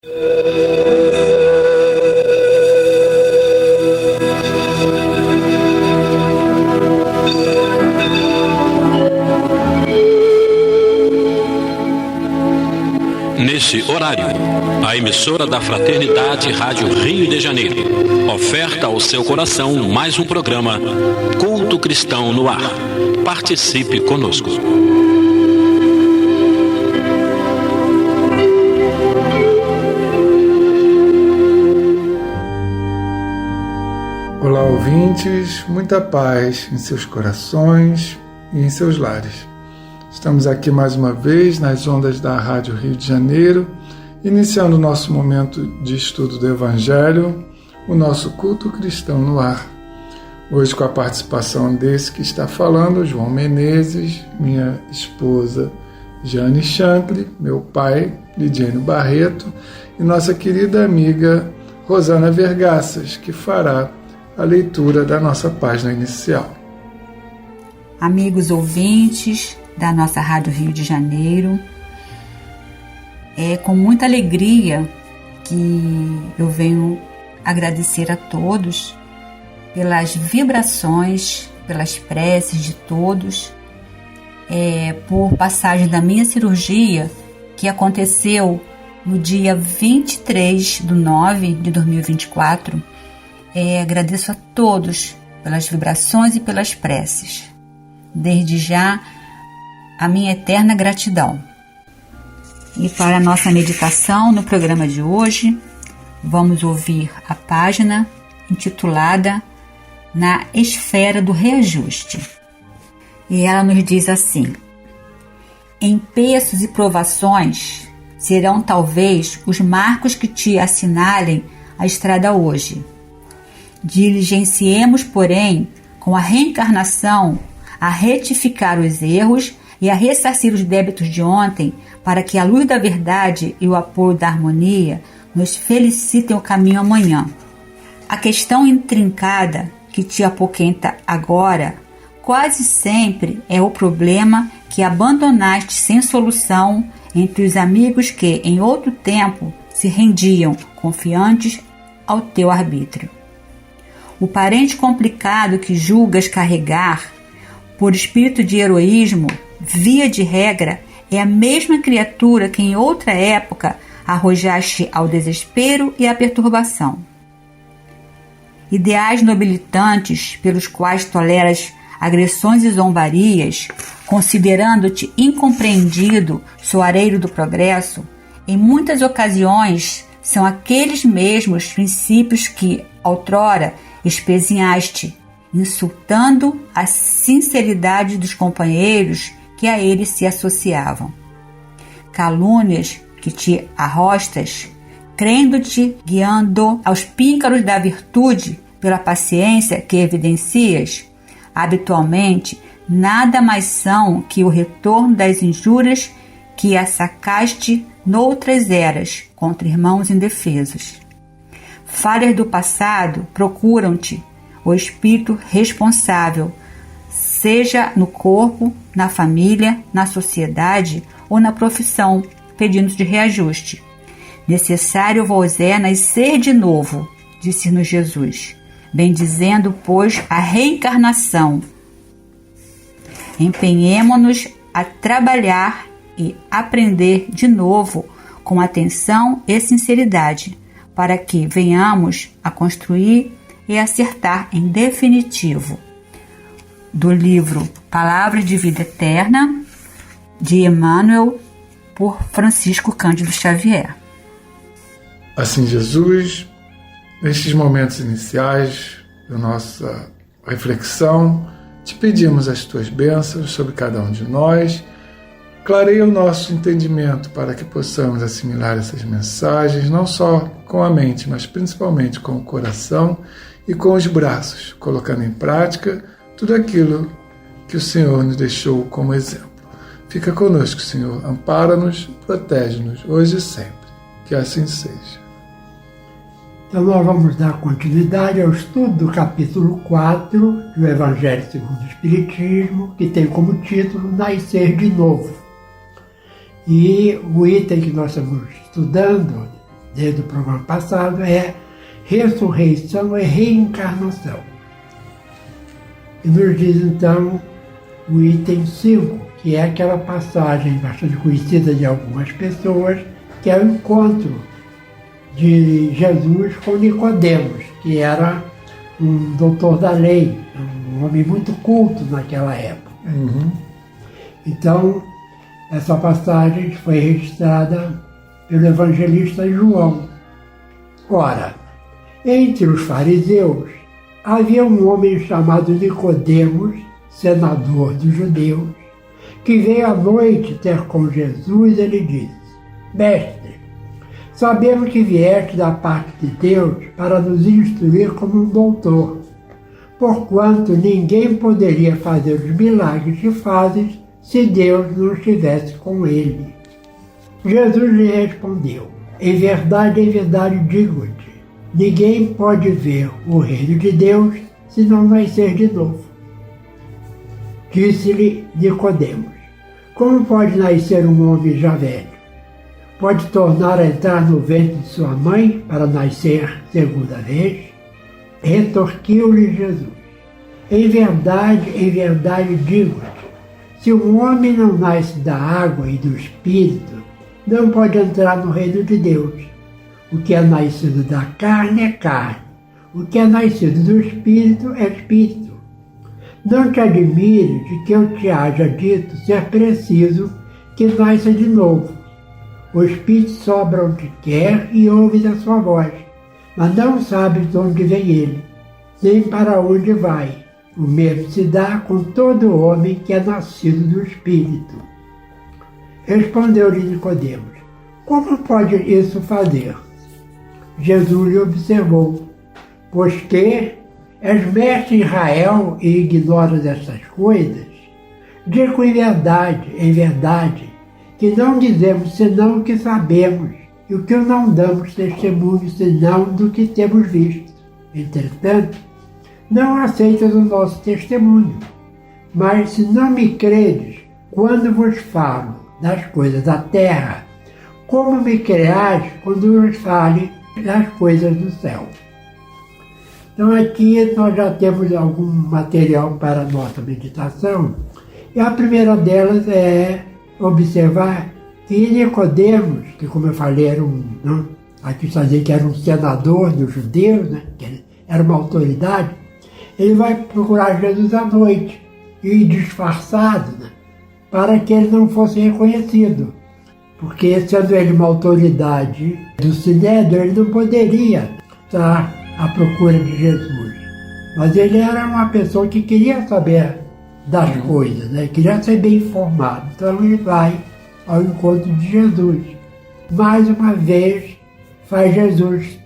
Nesse horário, a emissora da Fraternidade Rádio Rio de Janeiro oferta ao seu coração mais um programa Culto Cristão no Ar. Participe conosco. Olá, ouvintes, muita paz em seus corações e em seus lares. Estamos aqui mais uma vez nas ondas da Rádio Rio de Janeiro, iniciando o nosso momento de estudo do Evangelho, o nosso culto cristão no ar. Hoje com a participação desse que está falando, João Menezes, minha esposa Jane Shankly, meu pai Lidiane Barreto e nossa querida amiga Rosana Vergaças, que fará a leitura da nossa página inicial. Amigos ouvintes da nossa Rádio Rio de Janeiro, é com muita alegria que eu venho agradecer a todos pelas vibrações, pelas preces de todos, por passagem da minha cirurgia que aconteceu no dia 23/9/2024. Agradeço a todos pelas vibrações e pelas preces. Desde já, a minha eterna gratidão. E para a nossa meditação no programa de hoje, vamos ouvir a página intitulada Na Esfera do Reajuste. E ela nos diz assim: empeços e provações serão talvez os marcos que te assinalem a estrada hoje. Diligenciemos, porém, com a reencarnação, a retificar os erros e a ressarcir os débitos de ontem, para que a luz da verdade e o apoio da harmonia nos felicitem o caminho amanhã. A questão intrincada que te apoquenta agora, quase sempre é o problema que abandonaste sem solução entre os amigos que, em outro tempo, se rendiam confiantes ao teu arbítrio. O parente complicado que julgas carregar por espírito de heroísmo, via de regra, é a mesma criatura que em outra época arrojaste ao desespero e à perturbação. Ideais nobilitantes pelos quais toleras agressões e zombarias, considerando-te incompreendido, soareiro do progresso, em muitas ocasiões são aqueles mesmos princípios que, outrora, espezinhaste, insultando a sinceridade dos companheiros que a eles se associavam. Calúnias que te arrostas, crendo-te guiando aos píncaros da virtude pela paciência que evidencias, habitualmente nada mais são que o retorno das injúrias que assacaste noutras eras contra irmãos indefesos. Falhas do passado procuram-te o espírito responsável, seja no corpo, na família, na sociedade ou na profissão, pedindo de reajuste. Necessário vos é nascer de novo, disse-nos Jesus, bendizendo, pois, a reencarnação. Empenhemo-nos a trabalhar e aprender de novo com atenção e sinceridade, para que venhamos a construir e acertar em definitivo. Do livro Palavras de Vida Eterna, de Emmanuel, por Francisco Cândido Xavier. Assim, Jesus, nestes momentos iniciais da nossa reflexão, te pedimos as tuas bênçãos sobre cada um de nós. Clareia o nosso entendimento para que possamos assimilar essas mensagens, não só com a mente, mas principalmente com o coração e com os braços, colocando em prática tudo aquilo que o Senhor nos deixou como exemplo. Fica conosco, Senhor. Ampara-nos, protege-nos, hoje e sempre. Que assim seja. Então nós vamos dar continuidade ao estudo do capítulo 4 do Evangelho segundo o Espiritismo, que tem como título Nascer de Novo. E o item que nós estamos estudando desde o programa passado, é ressurreição e reencarnação. E nos diz então o item 5, que é aquela passagem bastante conhecida de algumas pessoas, que é o encontro de Jesus com Nicodemos, que era um doutor da lei, um homem muito culto naquela época. Então, essa passagem foi registrada pelo evangelista João. Ora, entre os fariseus havia um homem chamado Nicodemos, senador dos judeus, que veio à noite ter com Jesus e lhe disse: Mestre, sabemos que vieste da parte de Deus para nos instruir como um doutor, porquanto ninguém poderia fazer os milagres que fazes se Deus não estivesse com ele. Jesus lhe respondeu: em verdade, digo-te, ninguém pode ver o reino de Deus se não nascer de novo. Disse-lhe Nicodemos: como pode nascer um homem já velho? Pode tornar a entrar no ventre de sua mãe para nascer segunda vez? Retorquiu-lhe Jesus: em verdade digo-te, se um homem não nasce da água e do Espírito, não pode entrar no reino de Deus. O que é nascido da carne é carne, o que é nascido do Espírito é Espírito. Não te admires de que eu te haja dito ser preciso que nasça de novo. O Espírito sobra onde quer e ouve a sua voz, mas não sabes de onde vem ele, nem para onde vai. O mesmo se dá com todo homem que é nascido do Espírito. Respondeu-lhe Nicodemos: como pode isso fazer? Jesus lhe observou: pois que és mestre em Israel e ignoras estas coisas? Digo em verdade, que não dizemos senão o que sabemos, e o que não damos testemunho senão do que temos visto. Entretanto, não aceitas o nosso testemunho. Mas se não me credes, quando vos falo das coisas da terra, como me creais quando vos fale das coisas do céu? Então aqui nós já temos algum material para a nossa meditação, e a primeira delas é observar que Nicodemos, que como eu falei aqui está dizendo que era um senador dos judeus, né, que era uma autoridade, ele vai procurar Jesus à noite, e disfarçado, né, para que ele não fosse reconhecido. Porque, sendo ele uma autoridade do Sinédrio, ele não poderia estar à procura de Jesus. Mas ele era uma pessoa que queria saber das coisas, né, queria ser bem informado. Então ele vai ao encontro de Jesus. Mais uma vez, faz Jesus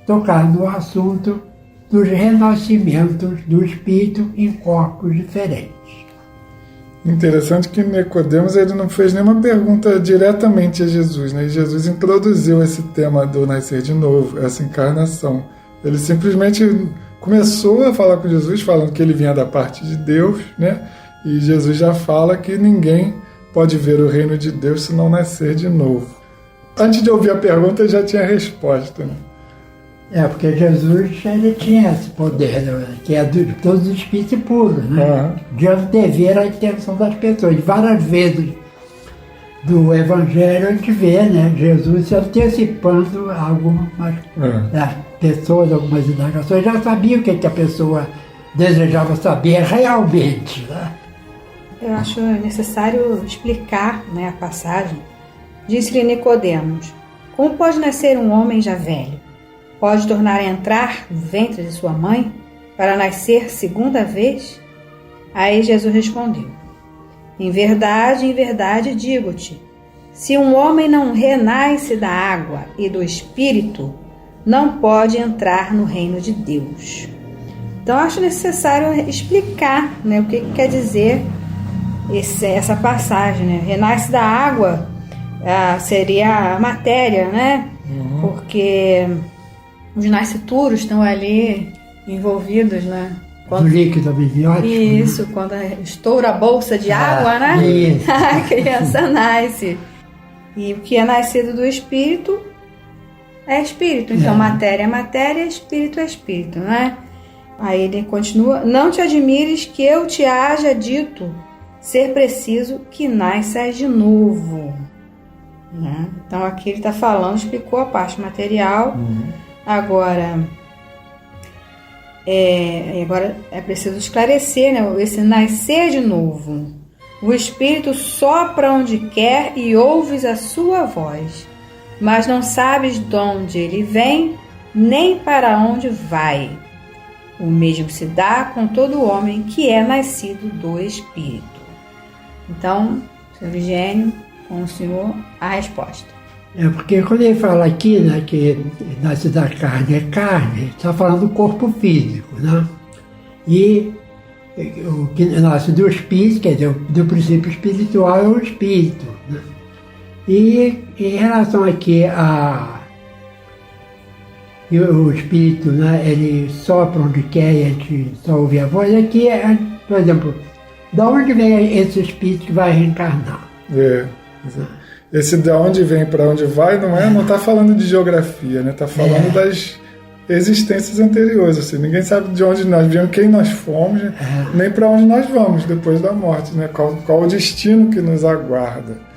tocar no assunto dos renascimentos do Espírito em corpos diferentes. Interessante que Nicodemos ele não fez nenhuma pergunta diretamente a Jesus, né? E Jesus introduziu esse tema do nascer de novo, essa encarnação. Ele simplesmente começou a falar com Jesus, falando que ele vinha da parte de Deus, né? E Jesus já fala que ninguém pode ver o reino de Deus se não nascer de novo. Antes de ouvir a pergunta, já tinha a resposta, né? Porque Jesus ele tinha esse poder, né, que é de todos os espíritos puros, né? De antever a intenção das pessoas. Várias vezes do Evangelho a gente vê, né, Jesus se antecipando a algumas pessoas, algumas indagações. Já sabia o que a pessoa desejava saber realmente, né? Eu acho necessário explicar, né, a passagem. Disse-lhe Nicodemos: como pode nascer um homem já velho? Pode tornar a entrar no ventre de sua mãe para nascer segunda vez? Aí Jesus respondeu: em verdade digo-te, se um homem não renasce da água e do Espírito, não pode entrar no reino de Deus. Então acho necessário explicar, né, o que quer dizer essa passagem, né? Renasce da água seria a matéria, né? Porque os nascituros estão ali envolvidos, né? Do líquido amniótico. Isso, quando estoura a bolsa de água, né? Isso. A criança nasce. E o que é nascido do Espírito é espírito. Então, matéria é matéria, espírito é espírito, né? Aí ele continua: não te admires que eu te haja dito ser preciso que nasças de novo. Né? Então, aqui ele está falando, explicou a parte material. Agora é preciso esclarecer, né? Esse nascer de novo. O Espírito sopra onde quer e ouves a sua voz, mas não sabes de onde ele vem, nem para onde vai. O mesmo se dá com todo homem que é nascido do Espírito. Então, Sr. Vigênio, com o senhor, a resposta. Porque quando ele fala aqui, né, que nasce da carne é carne, está falando do corpo físico, né? E o que nasce do espírito, quer dizer, do princípio espiritual é o espírito, né? E em relação aqui o espírito, né, ele sopra onde quer e a gente só ouve a voz. Aqui, por exemplo, da onde vem esse espírito que vai reencarnar? Esse de onde vem para onde vai não está falando de geografia, né? Está falando das existências anteriores. Assim, ninguém sabe de onde nós viemos, quem nós fomos, nem para onde nós vamos depois da morte, né? Qual o destino que nos aguarda.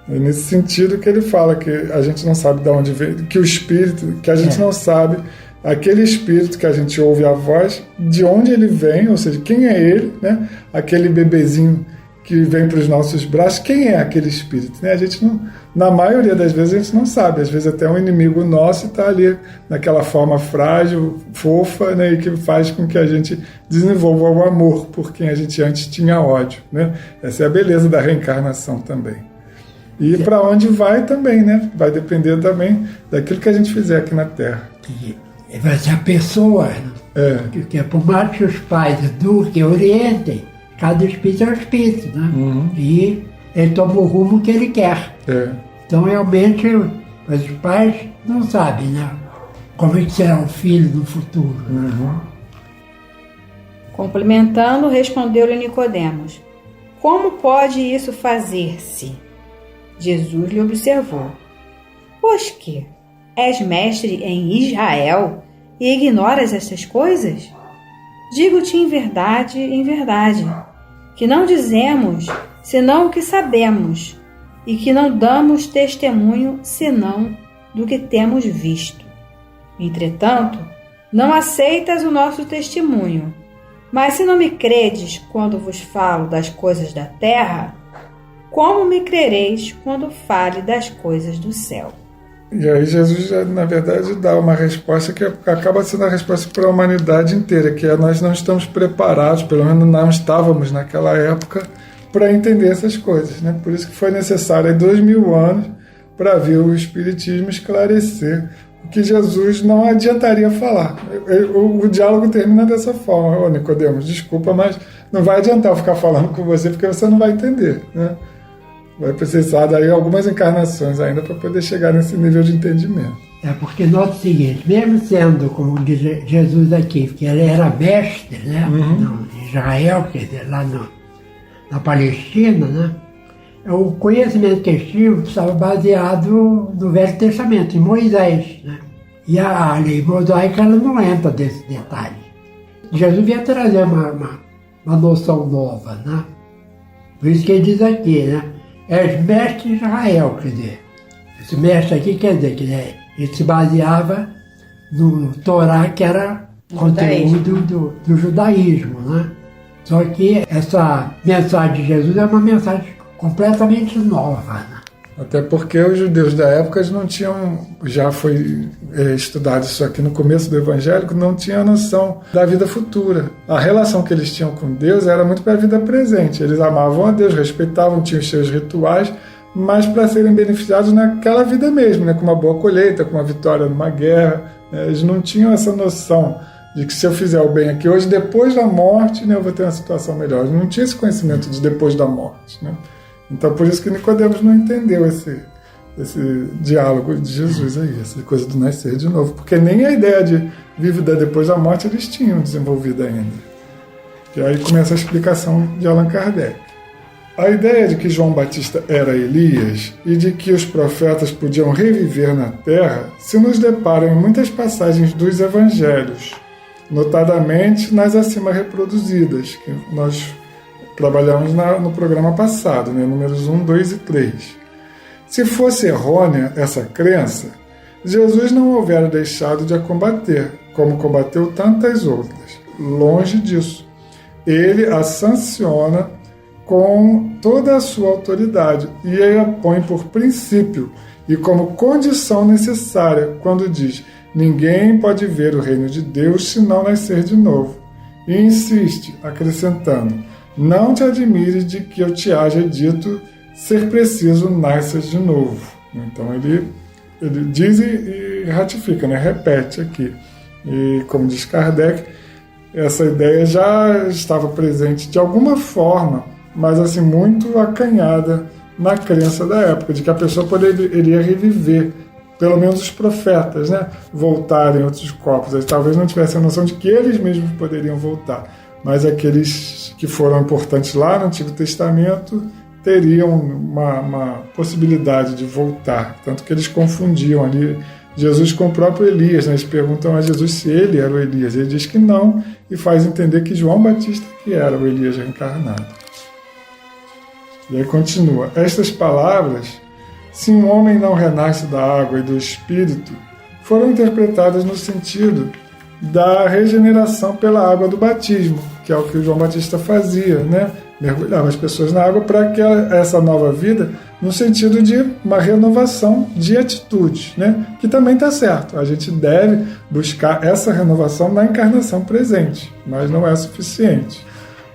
É nesse sentido que ele fala que a gente não sabe de onde vem, que o espírito, que a gente não sabe, aquele espírito que a gente ouve a voz, de onde ele vem, ou seja, quem é ele, né? Aquele bebezinho que vem para os nossos braços, quem é aquele espírito? Né? A gente não, na maioria das vezes a gente não sabe, às vezes até um inimigo nosso está ali naquela forma frágil, fofa, né? E que faz com que a gente desenvolva o amor por quem a gente antes tinha ódio, né? Essa é a beleza da reencarnação também. E para onde vai também, né? Vai depender também daquilo que a gente fizer aqui na Terra. E vai ser a pessoa, né? Que por mais que os pais eduquem, orientem, cada espírito é um espírito, né? E ele toma o rumo que ele quer. Então, realmente, os pais não sabem, né? Como é que será o filho no futuro. Complementando, respondeu-lhe Nicodemos: como pode isso fazer-se? Jesus lhe observou: pois que és mestre em Israel e ignoras estas coisas? Digo-te em verdade, que não dizemos senão o que sabemos, e que não damos testemunho senão do que temos visto. Entretanto, não aceitas o nosso testemunho. Mas se não me credes quando vos falo das coisas da terra, como me crereis quando fale das coisas do céu? E aí Jesus, na verdade, dá uma resposta que acaba sendo a resposta para a humanidade inteira, que é: nós não estamos preparados, pelo menos não estávamos naquela época, para entender essas coisas, né? Por isso que foi necessário 2000 anos para ver o Espiritismo esclarecer o que Jesus não adiantaria falar. O diálogo termina dessa forma: ô Nicodemos, desculpa, mas não vai adiantar eu ficar falando com você, porque você não vai entender, né? Vai precisar daí algumas encarnações ainda para poder chegar nesse nível de entendimento. Porque nota o seguinte: mesmo sendo, como diz Jesus aqui, que ele era mestre, né? Em Israel, quer dizer, lá na Palestina, né? O conhecimento que eles tinham estava baseado no Velho Testamento, em Moisés, né? E a lei mosaica, ela não entra desse detalhe. Jesus vinha trazer uma noção nova, né? Por isso que ele diz aqui, né? És mestre de Israel, quer dizer. Esse mestre aqui quer dizer que ele se baseava no Torá, que era conteúdo do judaísmo, né? Só que essa mensagem de Jesus é uma mensagem completamente nova, né? Até porque os judeus da época não tinham, já foi estudado isso aqui no começo do evangélico, não tinham noção da vida futura. A relação que eles tinham com Deus era muito para a vida presente. Eles amavam a Deus, respeitavam, tinham os seus rituais, mas para serem beneficiados naquela vida mesmo, né? Com uma boa colheita, com uma vitória numa guerra. Né? Eles não tinham essa noção de que se eu fizer o bem aqui hoje, depois da morte, né, eu vou ter uma situação melhor. Eles não tinham esse conhecimento de depois da morte, né? Então, por isso que Nicodemos não entendeu esse diálogo de Jesus aí, essa coisa do nascer de novo, porque nem a ideia de vida depois da morte eles tinham desenvolvido ainda. E aí começa a explicação de Allan Kardec. A ideia de que João Batista era Elias e de que os profetas podiam reviver na terra se nos depara em muitas passagens dos evangelhos, notadamente nas acima reproduzidas, que nós trabalhamos no programa passado, números 1, 2 e 3. Se fosse errônea essa crença, Jesus não houvera deixado de a combater, como combateu tantas outras. Longe disso. Ele a sanciona com toda a sua autoridade e a põe por princípio e como condição necessária quando diz: ninguém pode ver o reino de Deus se não nascer de novo. E insiste, acrescentando: não te admires de que eu te haja dito ser preciso nascer de novo. Então ele diz e ratifica, repete aqui. E como diz Kardec, essa ideia já estava presente de alguma forma, mas assim muito acanhada na crença da época, de que a pessoa poderia reviver, pelo menos os profetas, voltarem em outros corpos. Eles talvez não tivessem a noção de que eles mesmos poderiam voltar, mas aqueles que foram importantes lá no Antigo Testamento teriam uma possibilidade de voltar, tanto que eles confundiam ali Jesus com o próprio Elias. Eles perguntam a Jesus se ele era o Elias, ele diz que não, e faz entender que João Batista que era o Elias reencarnado. E aí continua: estas palavras, se um homem não renasce da água e do Espírito, foram interpretadas no sentido da regeneração pela água do batismo, que é o que o João Batista fazia, mergulhava as pessoas na água para que essa nova vida, no sentido de uma renovação de atitudes, que também está certo. A gente deve buscar essa renovação na encarnação presente, mas não é suficiente.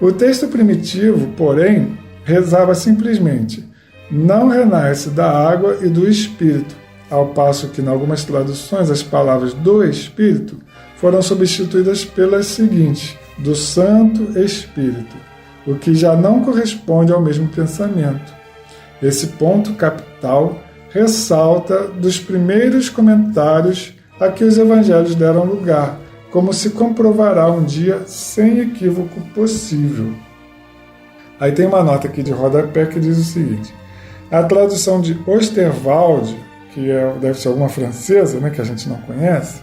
O texto primitivo, porém, rezava simplesmente: não renasce da água e do Espírito, ao passo que, em algumas traduções, as palavras do Espírito foram substituídas pelas seguintes: do Santo Espírito, o que já não corresponde ao mesmo pensamento. Esse ponto capital ressalta dos primeiros comentários a que os evangelhos deram lugar, como se comprovará um dia sem equívoco possível. Aí tem uma nota aqui de rodapé que diz o seguinte: a tradução de Osterwald, que deve ser alguma francesa, que a gente não conhece,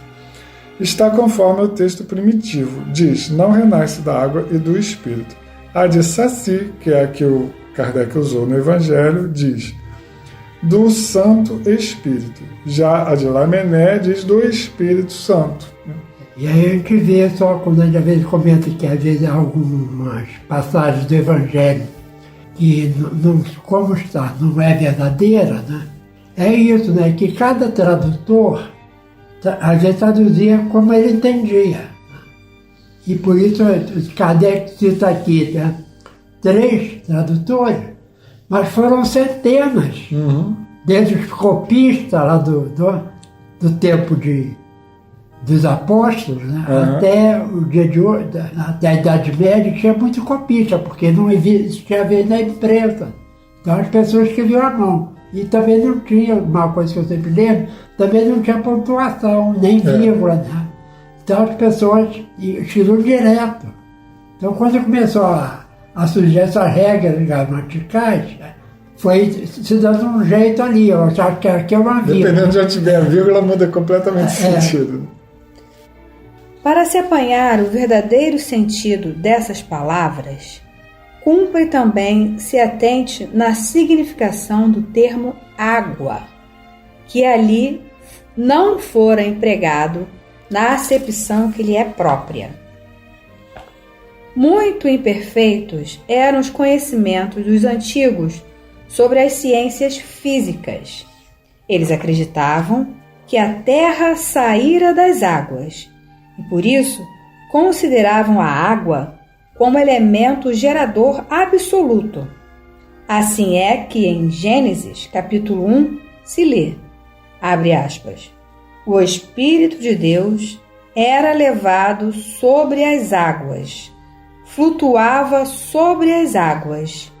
está conforme o texto primitivo. Diz: não renasce da água e do Espírito. A de Saci, que é a que o Kardec usou no Evangelho, diz: do Santo Espírito. Já a de Lamennais diz: do Espírito Santo. E aí a gente vê só, quando a gente às vezes comenta que às vezes há algumas passagens do Evangelho que, como está, não é verdadeira, é isso, que cada tradutor às vezes traduzia como ele entendia. E por isso Kardec cita aqui 3 tradutores, mas foram centenas, desde os copistas lá do tempo dos apóstolos, até o dia de hoje, até a Idade Média, tinha muito copista, porque não existia a vez da imprensa. Então as pessoas escreviam à mão. E também não tinha, uma coisa que eu sempre lembro, também não tinha pontuação, nem vírgula, Então as pessoas escreviam direto. Então quando começou a surgir essas regras gramaticais, foi se dando um jeito ali, eu achava que aqui é uma vírgula. Dependendo de onde tiver a vírgula, muda completamente o sentido. Para se apanhar o verdadeiro sentido dessas palavras, cumpre também se atente na significação do termo água, que ali não fora empregado na acepção que lhe é própria. Muito imperfeitos eram os conhecimentos dos antigos sobre as ciências físicas. Eles acreditavam que a terra saíra das águas e, por isso, consideravam a água como elemento gerador absoluto. Assim é que em Gênesis, capítulo 1, se lê, abre aspas, o Espírito de Deus era levado sobre as águas, flutuava sobre as águas,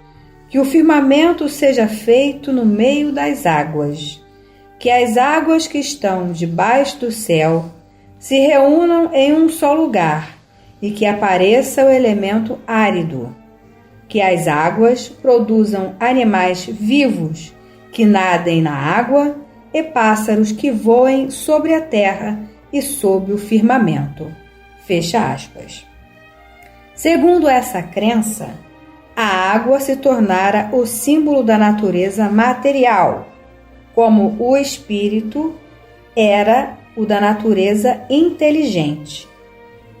que o firmamento seja feito no meio das águas, que as águas que estão debaixo do céu se reúnam em um só lugar, e que apareça o elemento árido. que as águas produzam animais vivos que nadem na água e pássaros que voem sobre a terra e sob o firmamento. Fecha aspas. Segundo essa crença, a água se tornara o símbolo da natureza material, como o espírito era o da natureza inteligente.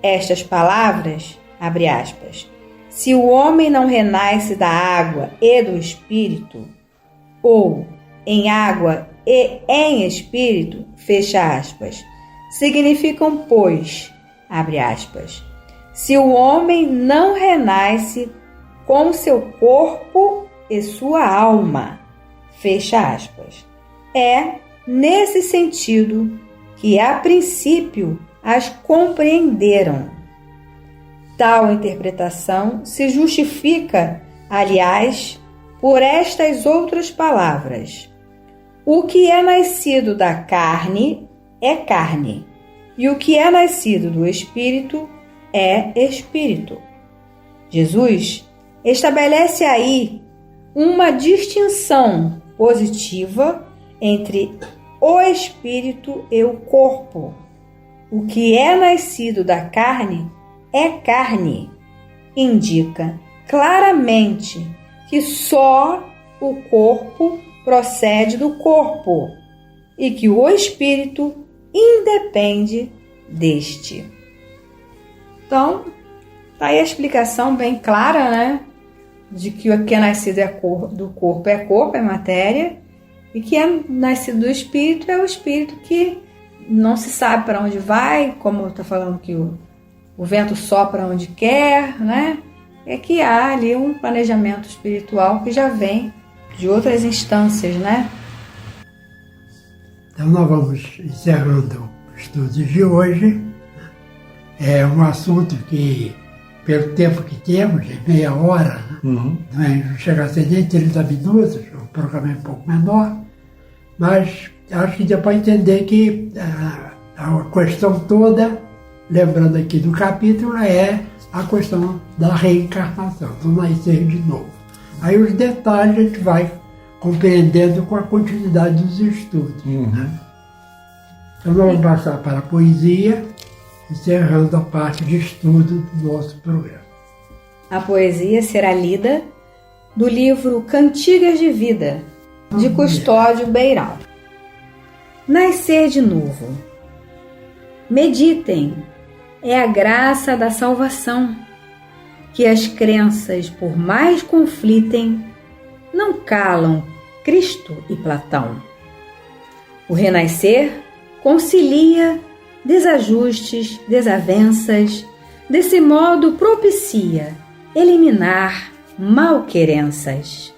Estas palavras, abre aspas, se o homem não renasce da água e do espírito, ou em água e em espírito, fecha aspas, significam, pois, abre aspas, se o homem não renasce com seu corpo e sua alma, fecha aspas. É nesse sentido que, a princípio, as compreenderam. Tal interpretação se justifica, aliás, por estas outras palavras. O que é nascido da carne é carne, e o que é nascido do espírito é espírito. Jesus estabelece aí uma distinção positiva entre o espírito e o corpo. O que é nascido da carne é carne. Indica claramente que só o corpo procede do corpo e que o espírito independe deste. Então, tá aí a explicação bem clara, né? De que o que é nascido do corpo, é matéria, e que é nascido do espírito é o espírito que não se sabe para onde vai, como está falando que o vento sopra onde quer, né? É que há ali um planejamento espiritual que já vem de outras instâncias, né? Então nós vamos encerrando o estudo de hoje. É um assunto que, pelo tempo que temos, de meia hora, não chega a ser nem 30 minutos, o programa é um pouco menor, mas acho que deu para entender que a questão toda, lembrando aqui do capítulo, é a questão da reencarnação, do nascer de novo. Aí os detalhes a gente vai compreendendo com a continuidade dos estudos. Né? Então vamos passar para a poesia, encerrando a parte de estudo do nosso programa. A poesia será lida do livro Cantigas de Vida, de Custódio Beiral. Nascer de novo. Meditem, é a graça da salvação, que as crenças, por mais conflitem, não calam Cristo e Platão. O renascer concilia desajustes, desavenças, desse modo propicia eliminar malquerenças.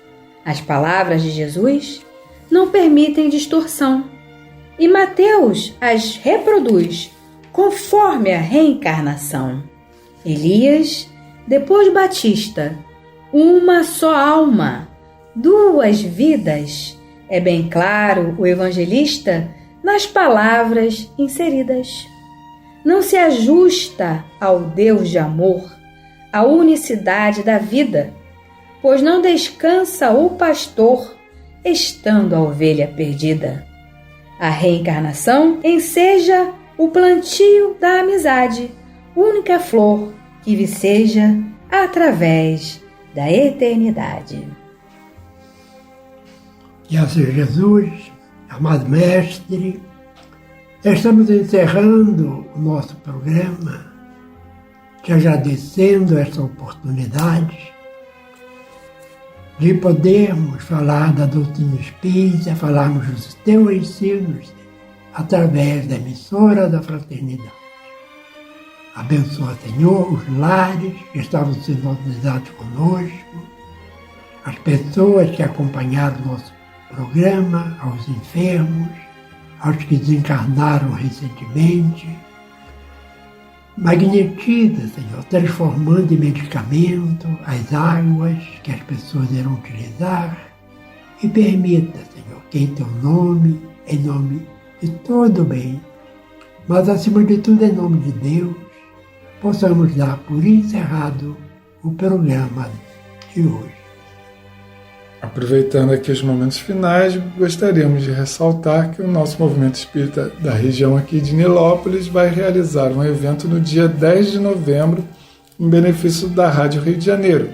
As palavras de Jesus não permitem distorção, e Mateus as reproduz conforme a reencarnação. Elias, depois Batista, uma só alma, duas vidas. É bem claro o evangelista nas palavras inseridas. Não se ajusta ao Deus de amor a unicidade da vida, pois não descansa o pastor, estando a ovelha perdida. A reencarnação enseja o plantio da amizade, única flor que viceja através da eternidade. Que assim Jesus, amado Mestre, estamos encerrando o nosso programa, te agradecendo esta oportunidade de podermos falar da doutrina espírita, falarmos dos teus ensinos através da emissora da Fraternidade. Abençoa, Senhor, os lares que estavam sintonizados conosco, as pessoas que acompanharam o nosso programa, aos enfermos, aos que desencarnaram recentemente. Magnetiza, Senhor, transformando em medicamento as águas que as pessoas irão utilizar e permita, Senhor, que em Teu nome, em nome de todo o bem, mas acima de tudo em nome de Deus, possamos dar por encerrado o programa de hoje. Aproveitando aqui os momentos finais, gostaríamos de ressaltar que o nosso movimento espírita da região aqui de Nilópolis vai realizar um evento no dia 10 de novembro em benefício da Rádio Rio de Janeiro.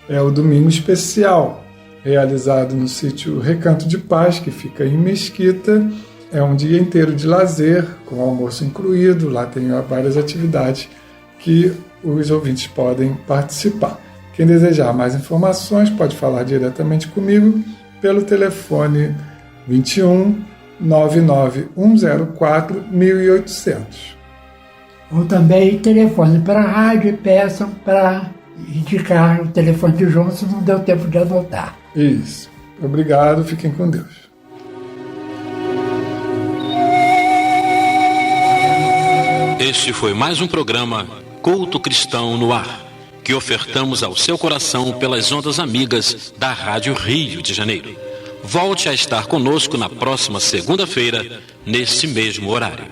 É o Domingo Especial, realizado no sítio Recanto de Paz, que fica em Mesquita. É um dia inteiro de lazer, com almoço incluído. Lá tem várias atividades que os ouvintes podem participar. Quem desejar mais informações pode falar diretamente comigo pelo telefone 21 99 104 1800. Ou também telefone para a rádio e peçam para indicar o telefone de João, se não deu tempo de anotar. Isso. Obrigado, fiquem com Deus. Este foi mais um programa Culto Cristão no Ar, que ofertamos ao seu coração pelas ondas amigas da Rádio Rio de Janeiro. Volte a estar conosco na próxima segunda-feira, nesse mesmo horário.